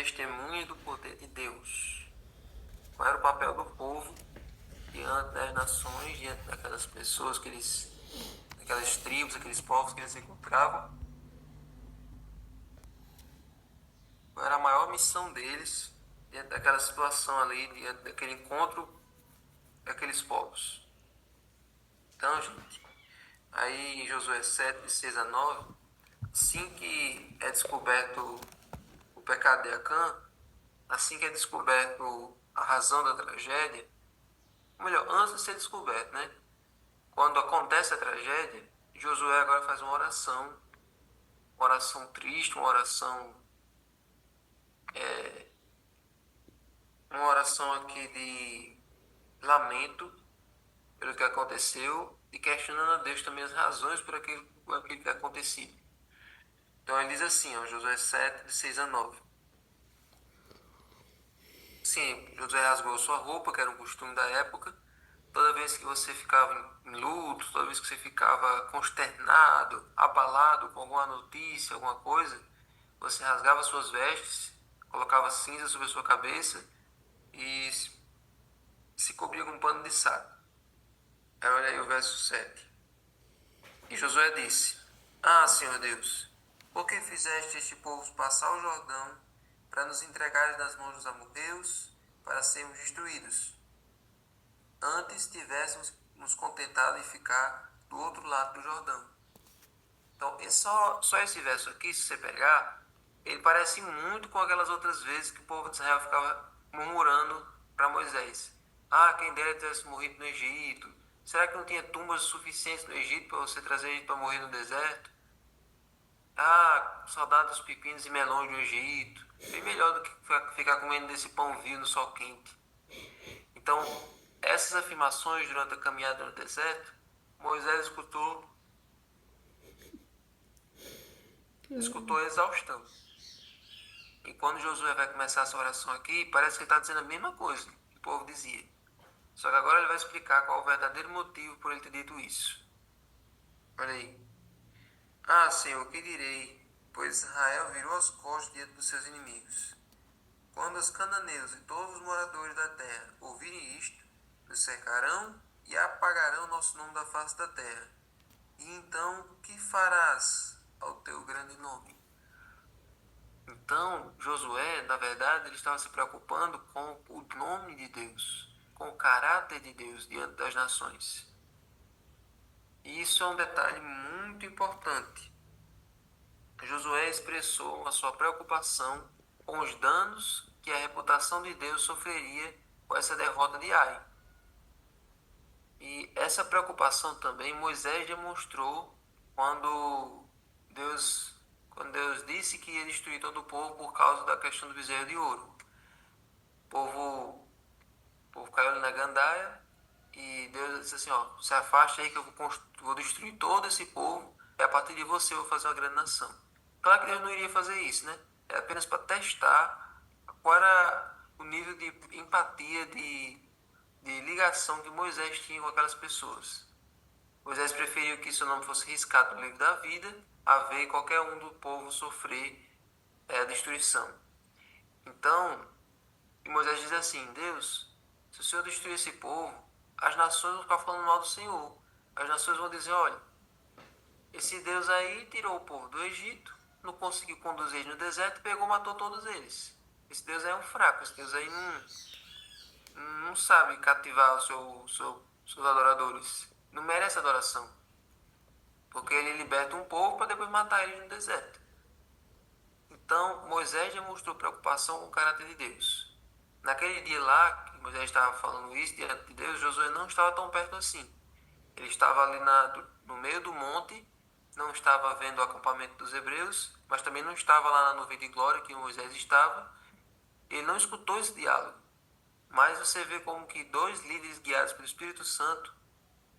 testemunha do poder de Deus. Qual era o papel do povo diante das nações, diante daquelas pessoas, daquelas tribos, aqueles povos que eles encontravam? Qual era a maior missão deles diante daquela situação ali, diante daquele encontro daqueles povos? Então, gente, aí em Josué 7, de 6 a 9, assim que é descoberto o pecado de Acã, assim que é descoberto a razão da tragédia, ou melhor, antes de ser descoberto, né? Quando acontece a tragédia, Josué agora faz uma oração triste, uma oração aqui de lamento pelo que aconteceu e questionando a Deus também as razões por aquilo que aconteceu. Então ele diz assim, ó, Josué 7, de 6 a 9. Sim, Josué rasgou sua roupa, que era um costume da época. Toda vez que você ficava em luto, toda vez que você ficava consternado, abalado com alguma notícia, alguma coisa, você rasgava suas vestes, colocava cinza sobre a sua cabeça e se cobria com um pano de saco. Aí olha aí o verso 7. E Josué disse: Ah, Senhor Deus, por que fizeste este povo passar o Jordão para nos entregares nas mãos dos amorreus, para sermos destruídos? Antes tivéssemos nos contentado em ficar do outro lado do Jordão. Então, só esse verso aqui, se você pegar, ele parece muito com aquelas outras vezes que o povo de Israel ficava murmurando para Moisés. Ah, quem dera tivesse morrido no Egito. Será que não tinha tumbas suficientes no Egito para você trazer ele para morrer no deserto? Ah, saudade dos pepinos e melões do Egito. Bem melhor do que ficar comendo desse pão vivo no sol quente. Então, essas afirmações durante a caminhada no deserto, Moisés escutou a exaustão. E quando Josué vai começar essa oração aqui, parece que ele está dizendo a mesma coisa que o povo dizia. Só que agora ele vai explicar qual é o verdadeiro motivo por ele ter dito isso. Olha aí. Ah, Senhor, o que direi? Pois Israel virou as costas diante dos seus inimigos. Quando os cananeus e todos os moradores da terra ouvirem isto, nos cercarão e apagarão nosso nome da face da terra. E então, que farás ao teu grande nome? Então, Josué, na verdade, ele estava se preocupando com o nome de Deus, com o caráter de Deus diante das nações. E isso é um detalhe muito importante. Josué expressou a sua preocupação com os danos que a reputação de Deus sofreria com essa derrota de Ai. E essa preocupação também Moisés demonstrou quando Deus, quando Deus disse que ia destruir todo o povo por causa da questão do bezerro de ouro. O povo caiu ali na gandaia e Deus disse assim, ó, se afaste aí que eu vou destruir todo esse povo e a partir de você eu vou fazer uma grande nação. Claro que Deus não iria fazer isso, né? É apenas para testar qual era o nível de empatia, de ligação que Moisés tinha com aquelas pessoas. Moisés preferiu que seu nome fosse riscado no livro da vida a ver qualquer um do povo sofrer a destruição. Então, Moisés diz assim, Deus, se o Senhor destruir esse povo, as nações vão ficar falando mal do Senhor. As nações vão dizer, olha, esse Deus aí tirou o povo do Egito, não conseguiu conduzir eles no deserto, pegou e matou todos eles. Esse Deus aí é um fraco, esse Deus aí não sabe cativar seus adoradores. Não merece adoração. Porque ele liberta um povo para depois matar eles no deserto. Então, Moisés demonstrou preocupação com o caráter de Deus. Naquele dia lá, que Moisés estava falando isso diante de Deus, Josué não estava tão perto assim. Ele estava ali no meio do monte, não estava vendo o acampamento dos hebreus, mas também não estava lá na nuvem de glória que Moisés estava. Ele não escutou esse diálogo. Mas você vê como que dois líderes guiados pelo Espírito Santo,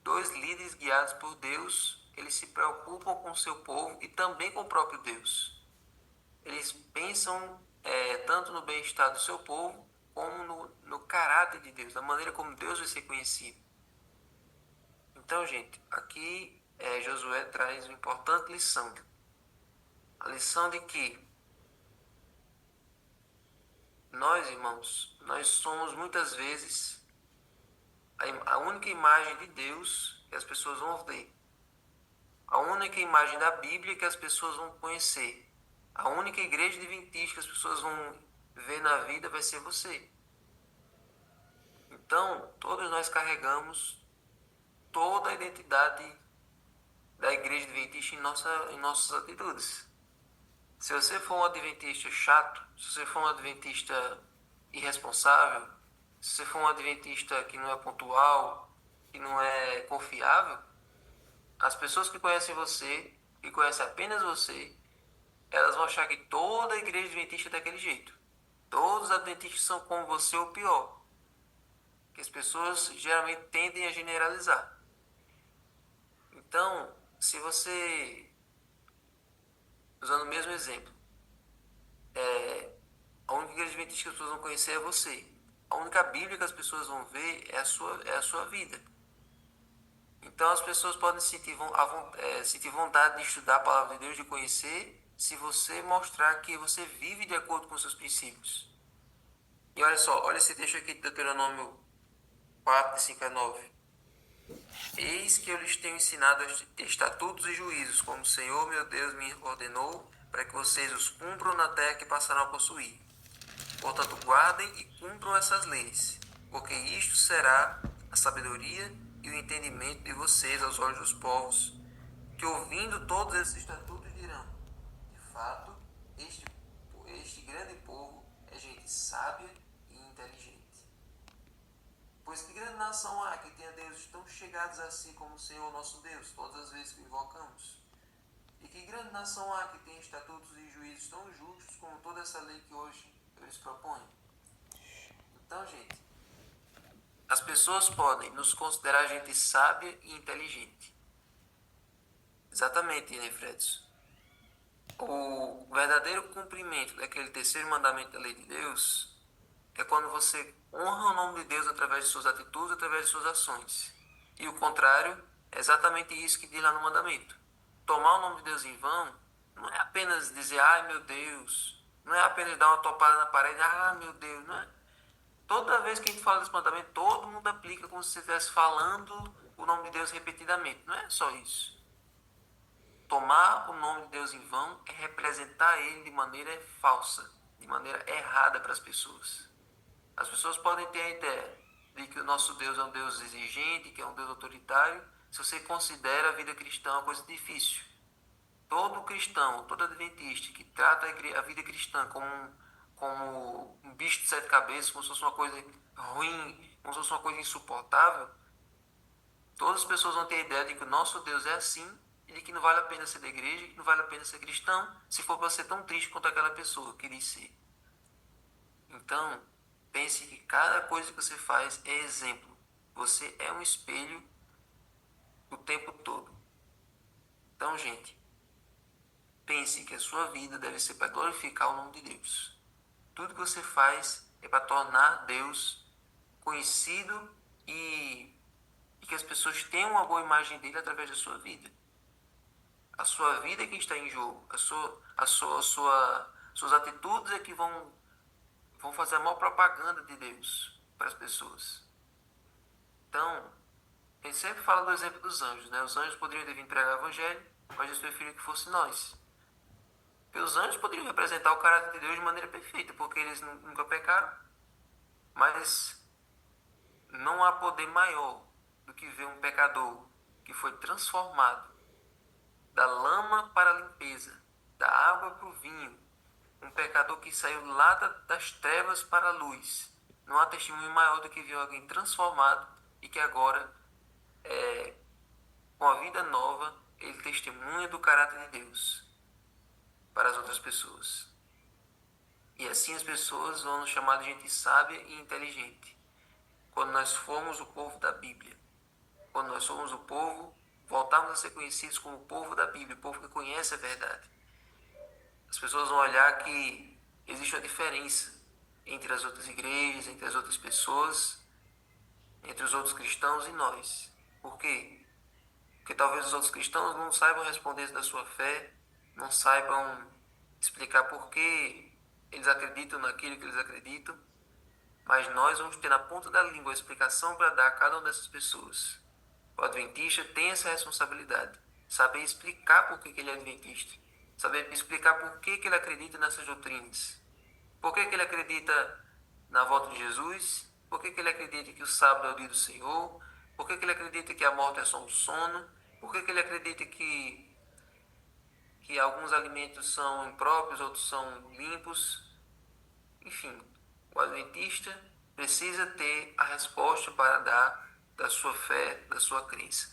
dois líderes guiados por Deus, eles se preocupam com o seu povo e também com o próprio Deus. Eles pensam tanto no bem-estar do seu povo, como no caráter de Deus, na maneira como Deus vai ser conhecido. Então, gente, aqui Josué traz uma importante lição. A lição de que nós, irmãos, nós somos muitas vezes a única imagem de Deus que as pessoas vão ver. A única imagem da Bíblia que as pessoas vão conhecer. A única igreja adventista que as pessoas vão ver na vida vai ser você. Então, todos nós carregamos toda a identidade da igreja adventista em nossas atitudes. Se você for um adventista chato, se você for um adventista irresponsável, se você for um adventista que não é pontual, que não é confiável, as pessoas que conhecem você, que conhecem apenas você, elas vão achar que toda a igreja adventista é daquele jeito. Todos os adventistas são como você ou pior. Que as pessoas geralmente tendem a generalizar. Então, se você, usando o mesmo exemplo, a única igreja adventista que as pessoas vão conhecer é você. A única Bíblia que as pessoas vão ver é a sua vida. Então as pessoas podem sentir vontade de estudar a palavra de Deus, de conhecer, se você mostrar que você vive de acordo com seus princípios. E olha só, olha esse texto aqui de Deuteronômio 4, de 5 a 9. Eis que eu lhes tenho ensinado estatutos e juízos, como o Senhor meu Deus me ordenou, para que vocês os cumpram na terra que passarão a possuir. Portanto, guardem e cumpram essas leis, porque isto será a sabedoria e o entendimento de vocês aos olhos dos povos, que ouvindo todos esses estatutos dirão: de fato, este grande povo é gente sábia e inteligente. Pois que grande nação há que tenha deuses tão chegados a si como o Senhor nosso Deus, todas as vezes que o invocamos? E que grande nação há que tenha estatutos e juízos tão justos como toda essa lei que hoje eu lhes proponho? Então, gente, as pessoas podem nos considerar gente sábia e inteligente. Exatamente, né, Fredson? O verdadeiro cumprimento daquele terceiro mandamento da lei de Deus é quando você honra o nome de Deus através de suas atitudes, através de suas ações. E o contrário é exatamente isso que diz lá no mandamento. Tomar o nome de Deus em vão não é apenas dizer, ai meu Deus, não é apenas dar uma topada na parede, ah meu Deus, não é. Toda vez que a gente fala desse mandamento, todo mundo aplica como se você estivesse falando o nome de Deus repetidamente. Não é só isso. Tomar o nome de Deus em vão é representar ele de maneira falsa, de maneira errada para as pessoas. As pessoas podem ter a ideia de que o nosso Deus é um Deus exigente, que é um Deus autoritário, se você considera a vida cristã uma coisa difícil. Todo cristão, todo adventista que trata a vida cristã como um bicho de sete cabeças, como se fosse uma coisa ruim, como se fosse uma coisa insuportável, todas as pessoas vão ter a ideia de que o nosso Deus é assim e de que não vale a pena ser da igreja, que não vale a pena ser cristão, se for para ser tão triste quanto aquela pessoa que diz ser. Então, pense que cada coisa que você faz é exemplo. Você é um espelho o tempo todo. Então, gente, pense que a sua vida deve ser para glorificar o nome de Deus. Tudo que você faz é para tornar Deus conhecido e que as pessoas tenham uma boa imagem dele através da sua vida. A sua vida é que está em jogo. Suas atitudes é que vão fazer a maior propaganda de Deus para as pessoas. Então, a gente sempre fala do exemplo dos anjos, né? Os anjos poderiam ter vindo pregar o evangelho, mas Deus preferiu que fosse nós. Porque os anjos poderiam representar o caráter de Deus de maneira perfeita, porque eles nunca pecaram. Mas não há poder maior do que ver um pecador que foi transformado da lama para a limpeza, da água para o vinho, um pecador que saiu lá das trevas para a luz. Não há testemunho maior do que ver alguém transformado e que agora, com a vida nova, ele testemunha do caráter de Deus para as outras pessoas. E assim as pessoas vão nos chamar de gente sábia e inteligente. Quando nós formos o povo da Bíblia, quando nós somos o povo, voltarmos a ser conhecidos como o povo da Bíblia, o povo que conhece a verdade. As pessoas vão olhar que existe uma diferença entre as outras igrejas, entre as outras pessoas, entre os outros cristãos e nós. Por quê? Porque talvez os outros cristãos não saibam responder da sua fé, não saibam explicar por que eles acreditam naquilo que eles acreditam, mas nós vamos ter na ponta da língua a explicação para dar a cada uma dessas pessoas. O adventista tem essa responsabilidade, saber explicar por que ele é adventista, saber explicar por que ele acredita nessas doutrinas, por que ele acredita na volta de Jesus, por que ele acredita que o sábado é o dia do Senhor, por que ele acredita que a morte é só um sono, por que ele acredita que alguns alimentos são impróprios, outros são limpos. Enfim, o adventista precisa ter a resposta para dar da sua fé, da sua crença.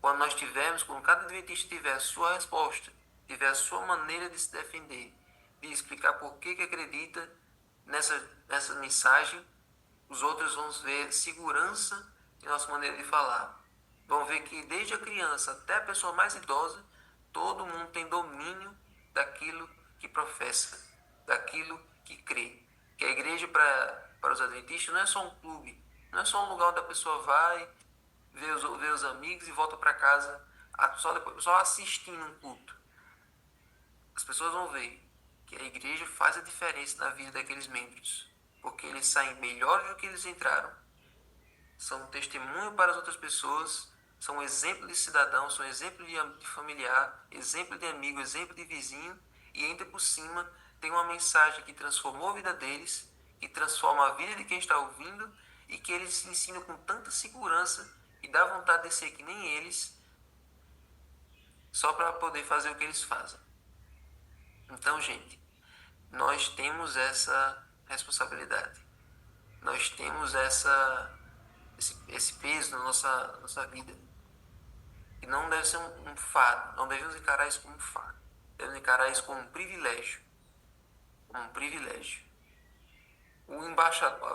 Quando cada adventista tiver a sua resposta, tiver a sua maneira de se defender, de explicar por que acredita nessa mensagem, os outros vão ver segurança em nossa maneira de falar. Vão ver que desde a criança até a pessoa mais idosa, todo mundo tem domínio daquilo que professa, daquilo que crê. Que a igreja para os adventistas não é só um clube, não é só um lugar onde a pessoa vai, vê os amigos e volta para casa só assistindo um culto. As pessoas vão ver que a igreja faz a diferença na vida daqueles membros, porque eles saem melhores do que eles entraram. São um testemunho para as outras pessoas, são um exemplo de cidadão, são um exemplo de familiar, exemplo de amigo, exemplo de vizinho, e ainda por cima tem uma mensagem que transformou a vida deles, que transforma a vida de quem está ouvindo, e que eles se ensinam com tanta segurança e dá vontade de ser que nem eles, só para poder fazer o que eles fazem. Então, gente, nós temos essa responsabilidade. Nós temos esse peso na nossa vida. E não deve ser um fardo. Não devemos encarar isso como um fardo. Devemos encarar isso como um privilégio. Como um privilégio.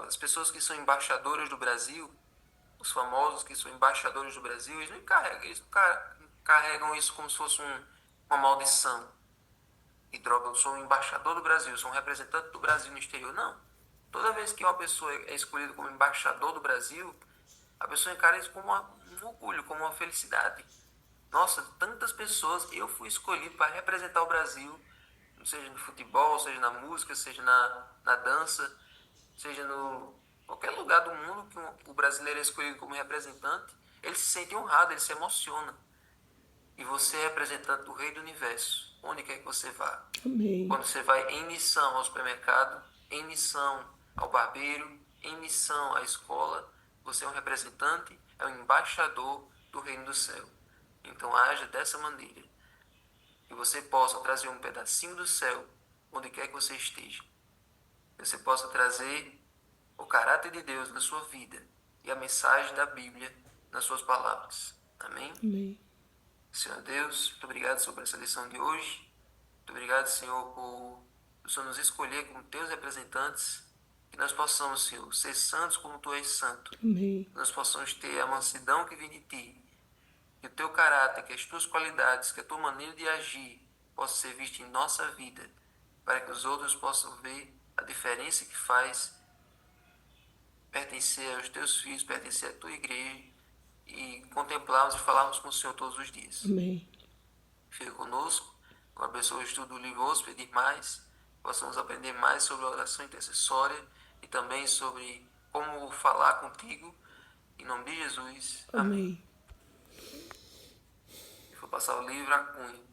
As pessoas que são embaixadoras do Brasil, os famosos que são embaixadores do Brasil, eles não carregam isso como se fosse uma maldição. E droga, eu sou um embaixador do Brasil, eu sou um representante do Brasil no exterior. Não. Toda vez que uma pessoa é escolhida como embaixador do Brasil, a pessoa encara isso como um orgulho, como uma felicidade. Nossa, tantas pessoas, eu fui escolhido para representar o Brasil, seja no futebol, seja na música, seja na dança, seja no qualquer lugar do mundo que o brasileiro é escolhido como representante, ele se sente honrado, ele se emociona. E você é representante do Rei do Universo, onde quer que você vá. Amém. Quando você vai em missão ao supermercado, em missão ao barbeiro, em missão à escola, você é um representante, é um embaixador do reino do céu. Então haja dessa maneira. Que você possa trazer um pedacinho do céu, onde quer que você esteja. Que você possa trazer o caráter de Deus na sua vida e a mensagem da Bíblia nas suas palavras. Amém? Amém. Senhor Deus, muito obrigado sobre essa lição de hoje. Muito obrigado, Senhor, por o Senhor nos escolher como teus representantes. Que nós possamos, Senhor, ser santos como tu és santo. Amém. Que nós possamos ter a mansidão que vem de ti. Que o teu caráter, que as tuas qualidades, que a tua maneira de agir possa ser vista em nossa vida. Para que os outros possam ver a diferença que faz pertencer aos teus filhos, pertencer à tua igreja e contemplarmos e falarmos com o Senhor todos os dias. Amém. Fica conosco, abençoe o estudo do livro Ouça Pedir Mais, possamos aprender mais sobre a oração intercessória e também sobre como falar contigo, em nome de Jesus. Amém. Vou passar o livro a Cunha.